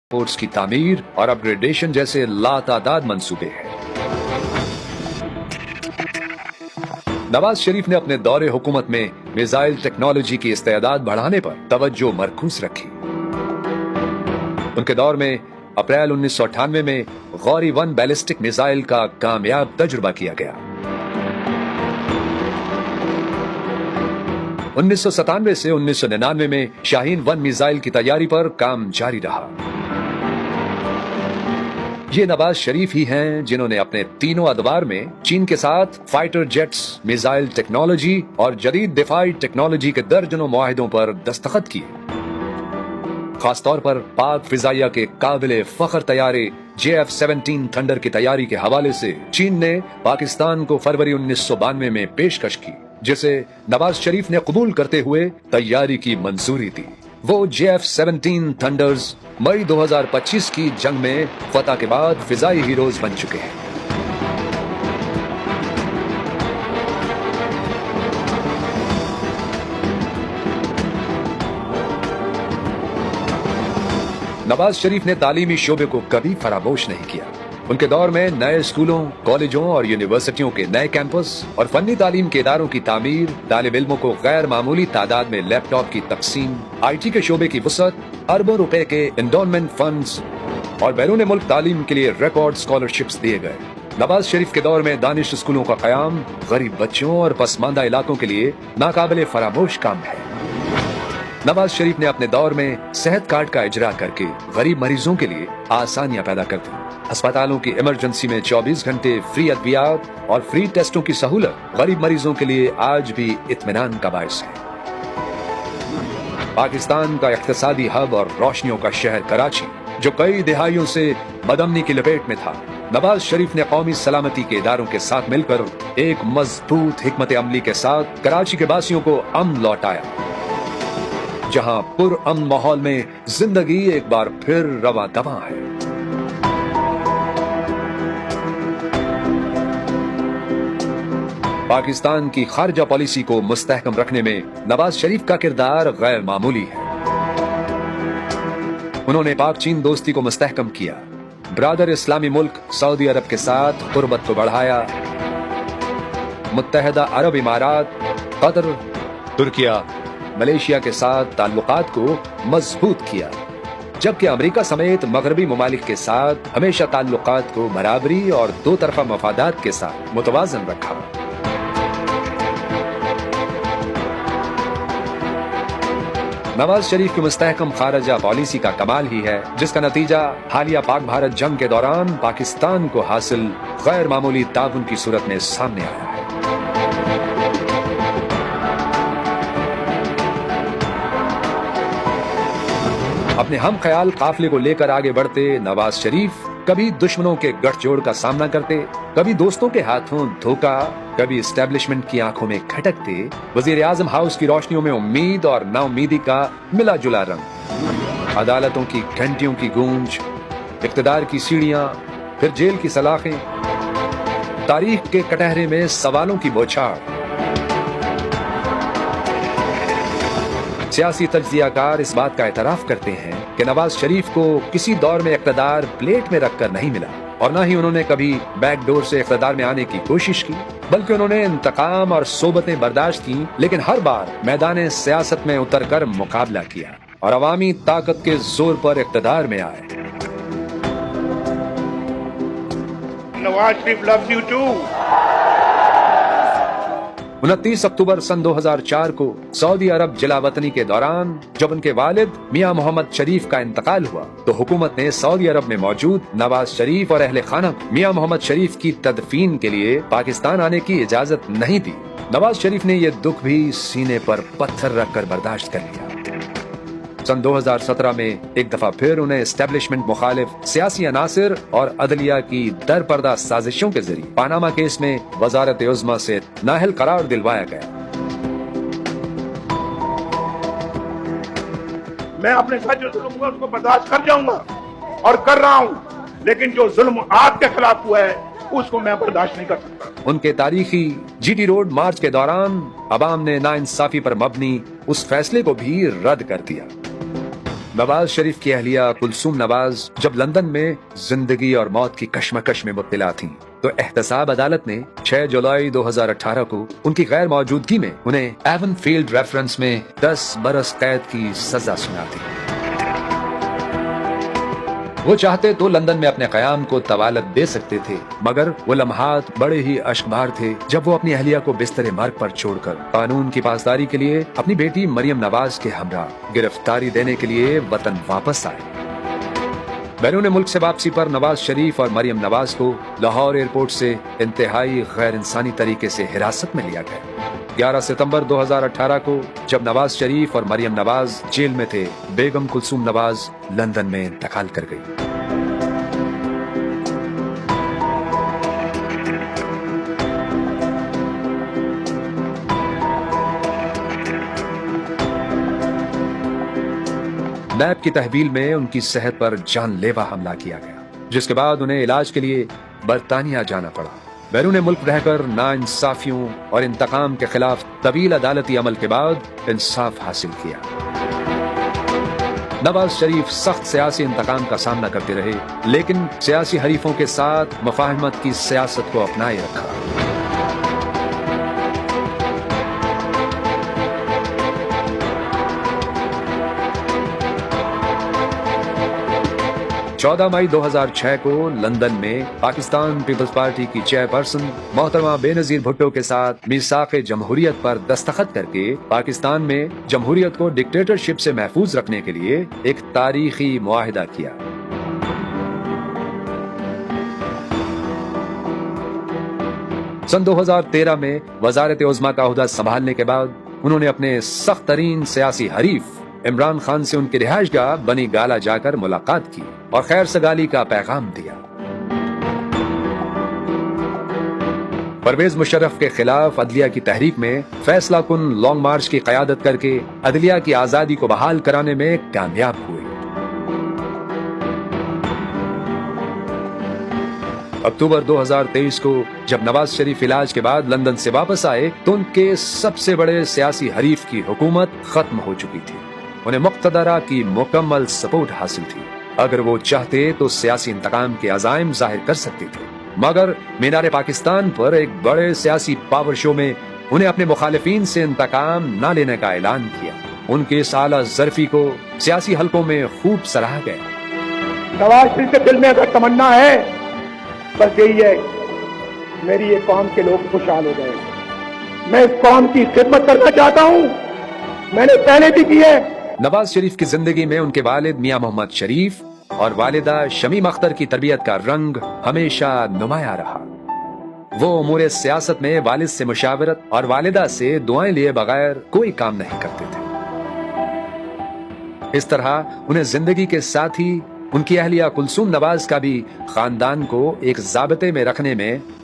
Airports की तामीर और अपग्रेडेशन जैसे लातादाद मंसूबे हैं। नवाज शरीफ ने अपने दौरे हुकूमत में मिसाइल टेक्नोलॉजी की इस्तेदाद बढ़ाने पर तवज्जो मरकूज रखी। उनके दौर में अप्रैल 1998 में गौरी-1 बैलिस्टिक मिसाइल का कामयाब तजुर्बा किया गया। 1997 से 1999 में शाहीन-1 मिसाइल की तैयारी पर काम जारी रहा। ये नवाज शरीफ ही हैं जिन्होंने अपने तीनों अदवार में चीन के साथ फाइटर जेट्स, मिसाइल टेक्नोलॉजी और जदीद दिफाई टेक्नोलॉजी के दर्जनों मुआहिदों पर दस्तखत किए। खासतौर पर पाक फिजाइया के काबिले फख्र तैयारे JF-17 थंडर की तैयारी के हवाले से चीन ने पाकिस्तान को फरवरी 1992 में पेशकश की, जिसे नवाज शरीफ ने कबूल करते हुए तैयारी की मंजूरी दी। वो JF-17 थंडर्स मई 2025 की जंग में फतह के बाद फिजाई हीरोज बन चुके हैं। नवाज शरीफ ने तालीमी शोबे को कभी फरामोश नहीं किया। उनके दौर में नए स्कूलों, कॉलेजों और यूनिवर्सिटियों के नए कैंपस और फन्नी तालीम के इदारों की तामीर, तालिब इल्मों को गैर मामूली तादाद में लैपटॉप की तकसीम, IT के शोबे की वसअत, अरबों रुपए के एंडोनमेंट फंड्स और बैरून मुल्क तालीम के लिए रिकॉर्ड स्कॉलरशिप्स दिए गए। नवाज शरीफ के दौर में दानिश स्कूलों का कयाम गरीब बच्चों और पसमानदा इलाकों के लिए नाकाबिले फरामोश काम है। नवाज शरीफ ने अपने दौर में सेहत कार्ड का इजरा करके गरीब मरीजों के लिए आसानियां पैदा कर दी। अस्पतालों की इमरजेंसी में 24 घंटे फ्री अद्वियात और फ्री टेस्टों की सहूलत गरीब मरीजों के लिए आज भी इत्मीनान का बायस है। पाकिस्तान का इक्तिसादी हब और रोशनियों का शहर कराची, जो कई दिहाइयों से बदअमनी की लपेट में था, नवाज शरीफ ने कौमी सलामती के इदारों के साथ मिलकर एक मजबूत हिकमत अमली के साथ कराची के वासियों को अमन लौटाया, जहां पुरअमन माहौल में जिंदगी एक बार फिर रवा दवा है। पाकिस्तान की खारजा पॉलिसी को मुस्तहकम रखने में नवाज शरीफ का किरदार गैर मामूली है। उन्होंने पाक चीन दोस्ती को मुस्तहकम किया, ब्रादर इस्लामी मुल्क सऊदी अरब के साथ कुर्बत को बढ़ाया, मुत्तहिदा अरब इमारात, कतर, तुर्किया, मलेशिया के साथ ताल्लुकात को मजबूत किया, जबकि अमेरिका समेत मगरबी ममालिक के साथ हमेशा ताल्लुकात को बराबरी और दो तरफा मफादात के साथ मुतवाजन रखा। नवाज शरीफ की मुस्तहकम खारजा पॉलिसी का कमाल ही है, जिसका नतीजा हालिया पाक भारत जंग के दौरान पाकिस्तान को हासिल गैर मामूली ताउन की सूरत में सामने आया है। अपने हम ख्याल काफिले को लेकर आगे बढ़ते नवाज शरीफ कभी दुश्मनों के गठजोड़ का सामना करते, कभी दोस्तों के हाथों धोखा, कभी एस्टेब्लिशमेंट की आंखों में खटकते, वजीर आजम हाउस की रोशनियों में उम्मीद और नाउमीदी का मिला जुला रंग, अदालतों की घंटियों की गूंज, इख्तिदार की सीढ़ियां, फिर जेल की सलाखें, तारीख के कटहरे में सवालों की बौछार। सियासी तज्जियाकार इस बात का एतराफ करते हैं कि नवाज शरीफ को किसी दौर में इख्तिदार प्लेट में रखकर नहीं मिला, और न ही उन्होंने कभी बैकडोर से इख्तिदार में आने की कोशिश की, बल्कि उन्होंने इंतकाम और सोबतें बर्दाश्त की, लेकिन हर बार मैदान सियासत में उतरकर मुकाबला किया और अवामी ताकत के जोर पर इख्तिदार में आए। Nawaz Sharif loves you to. 29 अक्टूबर सन 2004 को सऊदी अरब जलावतनी के दौरान जब उनके वालिद मियां मोहम्मद शरीफ का इंतकाल हुआ, तो हुकूमत ने सऊदी अरब में मौजूद नवाज शरीफ और अहले खाना को मियां मोहम्मद शरीफ की तदफीन के लिए पाकिस्तान आने की इजाजत नहीं दी। नवाज शरीफ ने यह दुख भी सीने पर पत्थर रखकर बर्दाश्त कर लिया। सन 2017 में एक दफा फिर उन्हें एस्टेब्लिशमेंट मुखालिफ सियासी अनासिर और अदलिया की दर पर्दा साजिशों के जरिए पानामा केस में वजारत उज़्मा से नाअहल करार दिलवाया गया। मैं अपने साथ जो जुल्म हुआ उसको बर्दाश्त कर जाऊंगा और कर रहा हूं, लेकिन जो जुल्म आपके खिलाफ हुआ है उसको मैं बर्दाश्त नहीं कर सकता। उनके तारीखी GT रोड मार्च के दौरान अवाम ने नाइंसाफी पर मबनी उस फैसले को भी रद्द कर दिया। نواز شریف کی اہلیہ کلثوم نواز جب لندن میں زندگی اور موت کی کشمکش میں مبتلا تھیں تو احتساب عدالت نے 6 جولائی 2018 کو ان کی غیر موجودگی میں انہیں ایون فیلڈ ریفرنس میں 10 برس قید کی سزا سنا دی۔ وہ چاہتے تو لندن میں اپنے قیام کو طوالت دے سکتے تھے، مگر وہ لمحات بڑے ہی اشکبار تھے جب وہ اپنی اہلیہ کو بستر مرگ پر چھوڑ کر قانون کی پاسداری کے لیے اپنی بیٹی مریم نواز کے ہمراہ گرفتاری دینے کے لیے وطن واپس آئے۔ بیرون ملک سے واپسی پر نواز شریف اور مریم نواز کو لاہور ایئرپورٹ سے انتہائی غیر انسانی طریقے سے حراست میں لیا گیا۔ 11 ستمبر 2018 کو جب نواز شریف اور مریم نواز جیل میں تھے، بیگم کلثوم نواز لندن میں انتقال کر گئی۔ نیب کی تحویل میں ان کی صحت پر جان لیوا حملہ کیا گیا، جس کے بعد انہیں علاج کے لیے برطانیہ جانا پڑا۔ بیرون ملک رہ کر ناانصافیوں اور انتقام کے خلاف طویل عدالتی عمل کے بعد انصاف حاصل کیا۔ نواز شریف سخت سیاسی انتقام کا سامنا کرتے رہے، لیکن سیاسی حریفوں کے ساتھ مفاہمت کی سیاست کو اپنائے رکھا۔ 14 مئی 2006 کو لندن میں پاکستان پیپلز پارٹی کی چیئرپرسن محترمہ بے نظیر بھٹو کے ساتھ میثاق جمہوریت پر دستخط کر کے پاکستان میں جمہوریت کو ڈکٹیٹرشپ سے محفوظ رکھنے کے لیے ایک تاریخی معاہدہ کیا۔ سن 2013 میں وزارت عظمیٰ کا عہدہ سنبھالنے کے بعد انہوں نے اپنے سخت ترین سیاسی حریف عمران خان سے ان کی رہائش گاہ بنی گالا جا کر ملاقات کی اور خیر سگالی کا پیغام دیا۔ پرویز مشرف کے خلاف عدلیہ کی تحریک میں فیصلہ کن لانگ مارچ کی قیادت کر کے عدلیہ کی آزادی کو بحال کرانے میں کامیاب ہوئے۔ اکتوبر 2023 کو جب نواز شریف علاج کے بعد لندن سے واپس آئے تو ان کے سب سے بڑے سیاسی حریف کی حکومت ختم ہو چکی تھی۔ انہیں مقتدرہ کی مکمل سپورٹ حاصل تھی۔ اگر وہ چاہتے تو سیاسی انتقام کے عزائم ظاہر کر سکتے تھے، مگر مینار پاکستان پر ایک بڑے سیاسی پاور شو میں انہیں اپنے مخالفین سے انتقام نہ لینے کا اعلان کیا۔ ان کے اس اعلیٰ ظرفی کو سیاسی حلقوں میں خوب سراہا گیا۔ نواز شریف کے دل میں اگر تمنا ہے بس یہی ہے میری یہ قوم کے لوگ خوشحال ہو جائیں۔ میں اس قوم کی خدمت کرنا چاہتا ہوں، میں نے پہلے بھی کی ہے۔ نواز شریف کی زندگی میں ان کے والد میاں محمد شریف اور والدہ شمیم اختر کی تربیت کا رنگ ہمیشہ نمایاں رہا۔ وہ امور سیاست میں والد سے مشاورت اور والدہ سے دعائیں لیے بغیر کوئی کام نہیں کرتے تھے۔ اس طرح انہیں زندگی کے ساتھ ہی ان کی اہلیہ کلثوم نواز کا بھی خاندان کو ایک ضابطے میں رکھنے میں